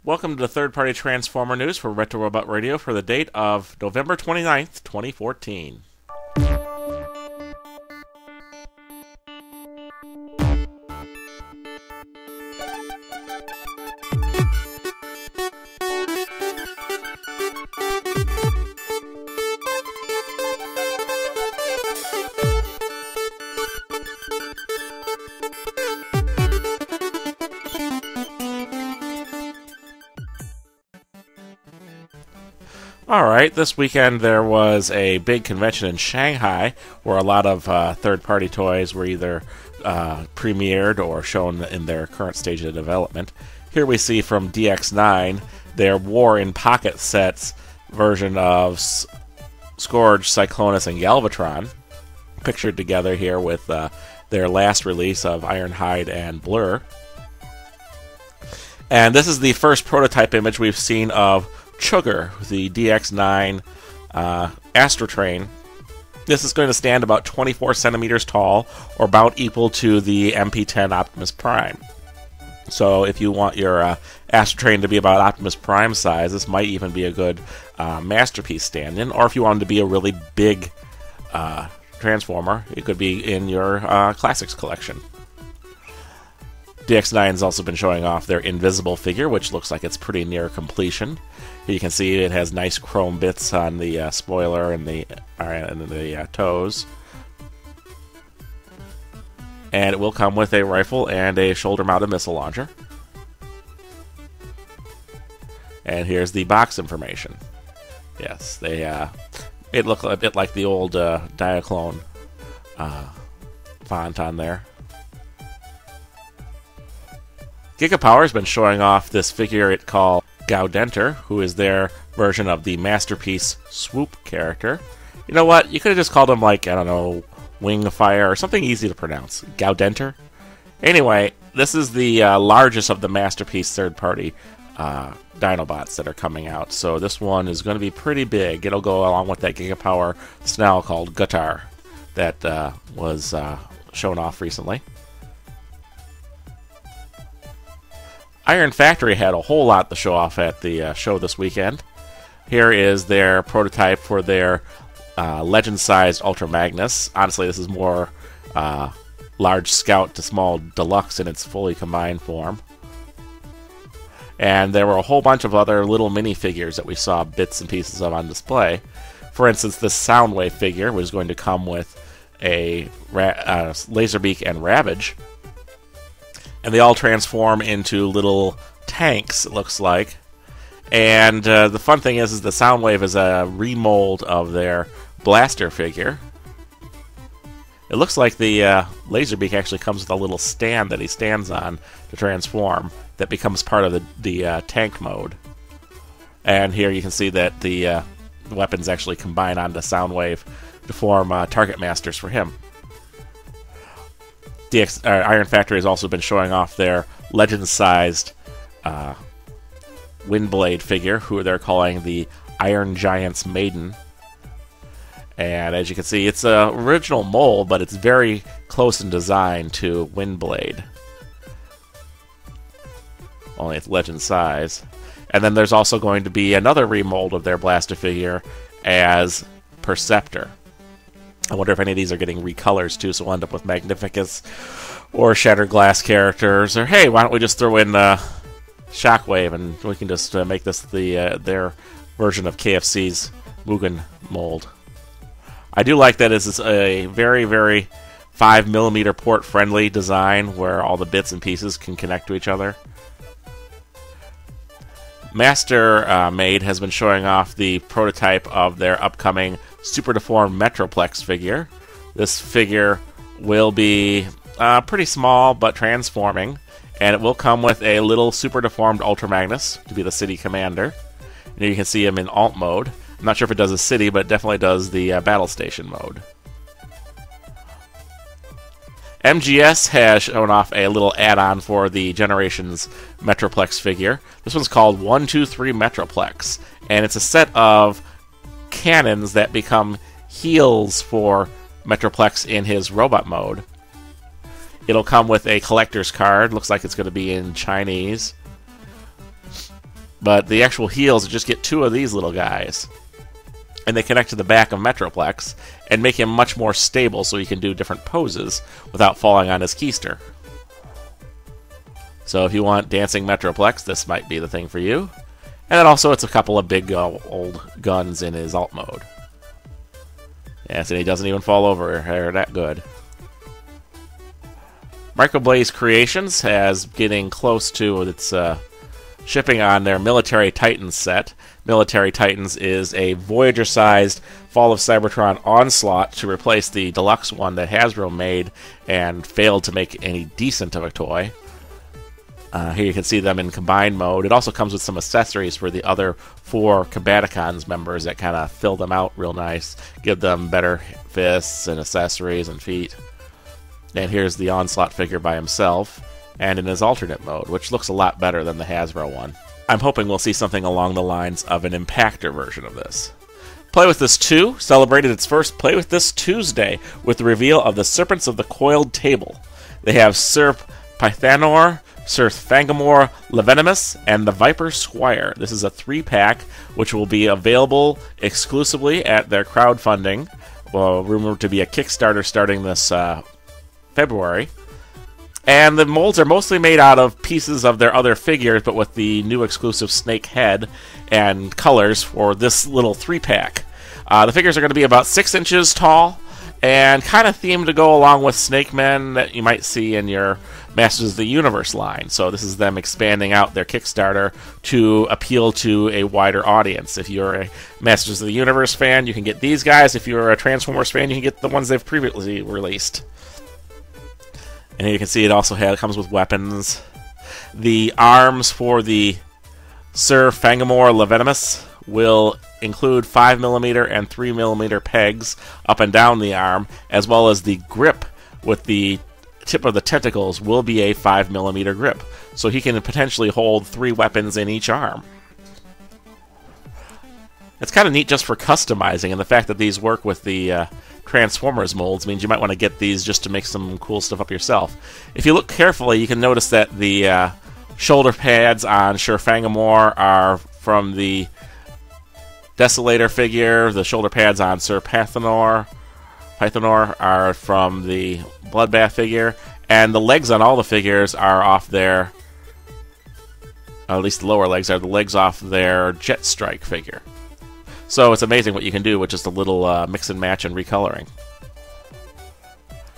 Welcome to the third-party Transformer news for Retro Robot Radio for the date of November 29th, 2014. Alright, this weekend there was a big convention in Shanghai where a lot of third-party toys were either premiered or shown in their current stage of development. Here we see from DX9 their War in Pocket sets version of Scourge, Cyclonus, and Galvatron, pictured together here with their last release of Ironhide and Blur. And this is the first prototype image we've seen of Sugar, the DX9 Astrotrain. This is going to stand about 24 centimeters tall, or about equal to the MP10 Optimus Prime. So if you want your Astrotrain to be about Optimus Prime size, this might even be a good masterpiece stand-in. Or if you wanted to be a really big Transformer, it could be in your Classics collection. DX9 has also been showing off their Invisible figure, which looks like it's pretty near completion. You can see it has nice chrome bits on the spoiler and the toes. And it will come with a rifle and a shoulder-mounted missile launcher. And here's the box information. Yes, it looked a bit like the old Diaclone font on there. Gigapower has been showing off this figure it called Gaudenter, who is their version of the Masterpiece Swoop character. You know what? You could have just called him, like, I don't know, Wingfire or something easy to pronounce. Gaudenter? Anyway, this is the largest of the Masterpiece third-party Dinobots that are coming out. So this one is going to be pretty big. It'll go along with that Gigapower Snell called Gutar that was shown off recently. Iron Factory had a whole lot to show off at the show this weekend. Here is their prototype for their legend-sized Ultra Magnus. Honestly, this is more large Scout to small Deluxe in its fully combined form. And there were a whole bunch of other little minifigures that we saw bits and pieces of on display. For instance, this Soundwave figure was going to come with a Laserbeak and Ravage. And they all transform into little tanks, it looks like. And the fun thing is the Soundwave is a remold of their Blaster figure. It looks like the Laserbeak actually comes with a little stand that he stands on to transform that becomes part of the tank mode. And here you can see that the weapons actually combine onto Soundwave to form target masters for him. Iron Factory has also been showing off their legend-sized Windblade figure, who they're calling the Iron Giant's Maiden. And as you can see, it's an original mold, but it's very close in design to Windblade. Only it's legend size. And then there's also going to be another remold of their Blaster figure as Perceptor. I wonder if any of these are getting recolors too, so we'll end up with Magnificus or Shattered Glass characters. Or hey, why don't we just throw in Shockwave and we can just make this their version of KFC's Mugen mold. I do like that it's a very, very 5mm port-friendly design where all the bits and pieces can connect to each other. Master Made has been showing off the prototype of their upcoming Super Deformed Metroplex figure. This figure will be pretty small but transforming, and it will come with a little Super Deformed Ultra Magnus to be the city commander. And you can see him in alt mode. I'm not sure if it does a city, but it definitely does the battle station mode. MGS has shown off a little add-on for the Generations Metroplex figure. This one's called 123 Metroplex, and it's a set of cannons that become heals for Metroplex in his robot mode. It'll come with a collector's card. Looks like it's going to be in Chinese. But the actual heels just get 2 of these little guys. And they connect to the back of Metroplex and make him much more stable so he can do different poses without falling on his keister. So if you want dancing Metroplex, this might be the thing for you. And then also it's a couple of big old guns in his alt mode. Yes, and he doesn't even fall over. They're that good. Microblaze Creations has getting close to its shipping on their Military Titans set. Military Titans is a Voyager-sized Fall of Cybertron onslaught to replace the deluxe one that Hasbro made and failed to make any decent of a toy. Here you can see them in combined mode. It also comes with some accessories for the other 4 Combaticons members that kind of fill them out real nice, give them better fists and accessories and feet. And here's the Onslaught figure by himself, and in his alternate mode, which looks a lot better than the Hasbro one. I'm hoping we'll see something along the lines of an Impactor version of this. Play With This 2 celebrated its first Play With This Tuesday with the reveal of the Serpents of the Coiled Table. They have Sir Pythanor, Sir Thangamor Levenemus, and the Viper Squire. This is a 3-pack, which will be available exclusively at their crowdfunding, rumored to be a Kickstarter starting this February. And the molds are mostly made out of pieces of their other figures, but with the new exclusive snake head and colors for this little 3-pack. The figures are going to be about 6 inches tall and kind of themed to go along with Snake Men that you might see in your Masters of the Universe line. So this is them expanding out their Kickstarter to appeal to a wider audience. If you're a Masters of the Universe fan, you can get these guys. If you're a Transformers fan, you can get the ones they've previously released. And here you can see it also comes with weapons. The arms for the Sir Thangamor Levenemus will include 5mm and 3mm pegs up and down the arm, as well as the grip with the tip of the tentacles will be a 5mm grip. So he can potentially hold 3 weapons in each arm. It's kind of neat just for customizing, and the fact that these work with the Transformers molds means you might want to get these just to make some cool stuff up yourself. If you look carefully, you can notice that the shoulder pads on Sir Thangamor are from the Desolator figure. The shoulder pads on Sir Pythanor are from the Bloodbath figure, and the legs on all the figures are off their, at least the lower legs are the legs off their Jet Strike figure. So it's amazing what you can do with just a little mix and match and recoloring.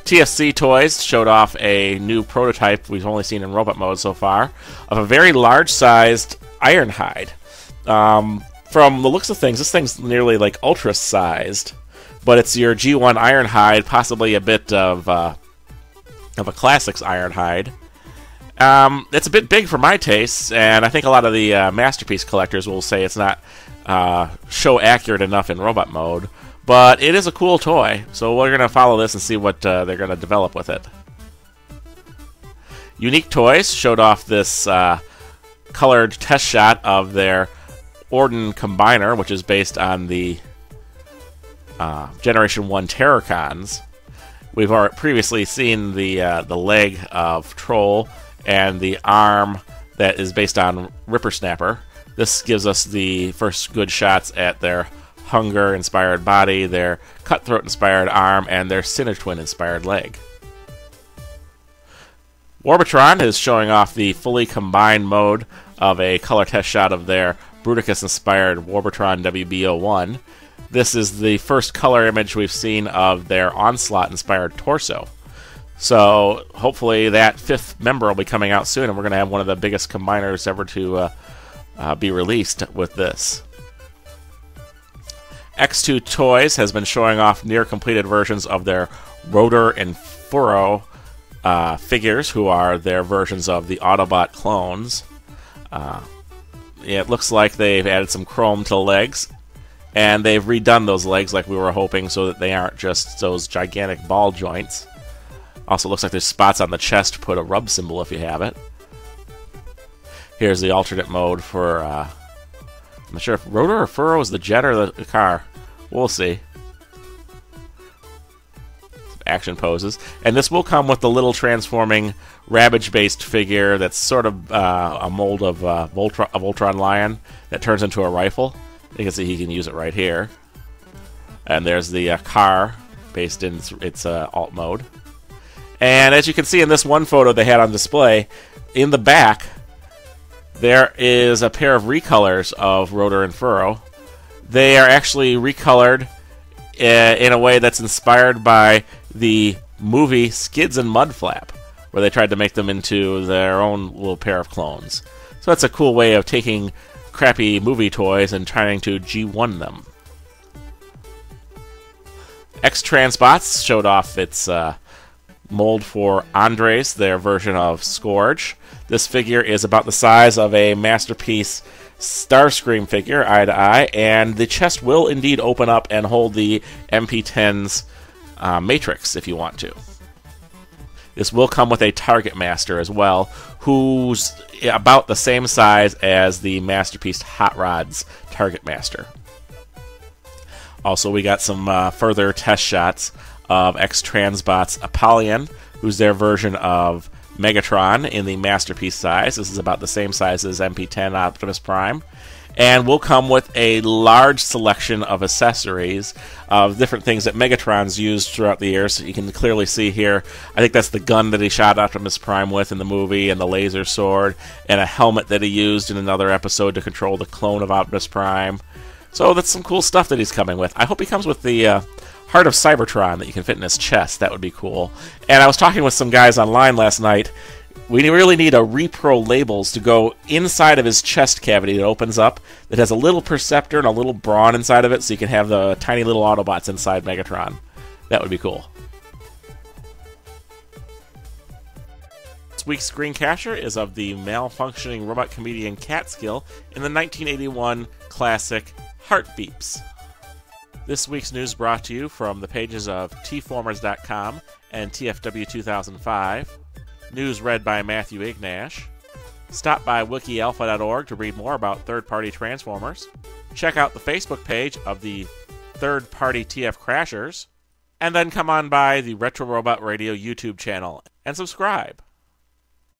TSC Toys showed off a new prototype we've only seen in robot mode so far of a very large-sized Ironhide. From the looks of things, this thing's nearly like ultra-sized, but it's your G1 Ironhide, possibly a bit of a Classics Ironhide. It's a bit big for my tastes, and I think a lot of the Masterpiece collectors will say it's not show accurate enough in robot mode, but it is a cool toy, so we're going to follow this and see what they're going to develop with it. Unique Toys showed off this colored test shot of their Orden Combiner, which is based on the Generation 1 Terrorcons. We've already previously seen the leg of Troll and the arm that is based on Ripper Snapper. This gives us the first good shots at their Hunger-inspired body, their Cutthroat-inspired arm, and their Sinatwin-inspired leg. Warbotron is showing off the fully combined mode of a color test shot of their Bruticus-inspired Warbotron WB01. This is the first color image we've seen of their Onslaught-inspired torso. So hopefully that 5th member will be coming out soon, and we're going to have one of the biggest combiners ever to be released with this. X2 Toys has been showing off near-completed versions of their Rotor and Furrow figures, who are their versions of the Autobot clones. It looks like they've added some chrome to the legs, and they've redone those legs like we were hoping so that they aren't just those gigantic ball joints. Also looks like there's spots on the chest to put a rub symbol if you have it. Here's the alternate mode for, I'm not sure if Rotor or Furrow is the jet or the car. We'll see. Some action poses. And this will come with the little transforming Ravage-based figure that's sort of a mold of a Voltron lion that turns into a rifle. You can see he can use it right here. And there's the car based in its alt mode. And as you can see in this one photo they had on display, in the back there is a pair of recolors of Rotor and Furrow. They are actually recolored in a way that's inspired by the movie Skids and Mudflap, where they tried to make them into their own little pair of clones. So that's a cool way of taking crappy movie toys and trying to G1 them. X-Transbots showed off its mold for Andres, their version of Scourge. This figure is about the size of a Masterpiece Starscream figure, eye to eye, and the chest will indeed open up and hold the MP10's Matrix if you want to. This will come with a Target Master as well, who's about the same size as the Masterpiece Hot Rods Target Master. Also, we got some further test shots of X-Transbots Apollyon, who's their version of Megatron in the Masterpiece size. This is about the same size as MP10 Optimus Prime. And will come with a large selection of accessories of different things that Megatron's used throughout the years. So you can clearly see here, I think that's the gun that he shot Optimus Prime with in the movie, and the laser sword, and a helmet that he used in another episode to control the clone of Optimus Prime. So that's some cool stuff that he's coming with. I hope he comes with the Heart of Cybertron that you can fit in his chest. That would be cool. And I was talking with some guys online last night. We really need a Repro Labels to go inside of his chest cavity that opens up, that has a little Perceptor and a little Brawn inside of it, so you can have the tiny little Autobots inside Megatron. That would be cool. This week's Screen Capture is of the malfunctioning robot comedian Catskill in the 1981 classic Heartbeeps. This week's news brought to you from the pages of tformers.com and TFW 2005. News read by Matthew Ignash. Stop by wikialpha.org to read more about third-party Transformers. Check out the Facebook page of the third-party TF Crashers. And then come on by the Retro Robot Radio YouTube channel and subscribe.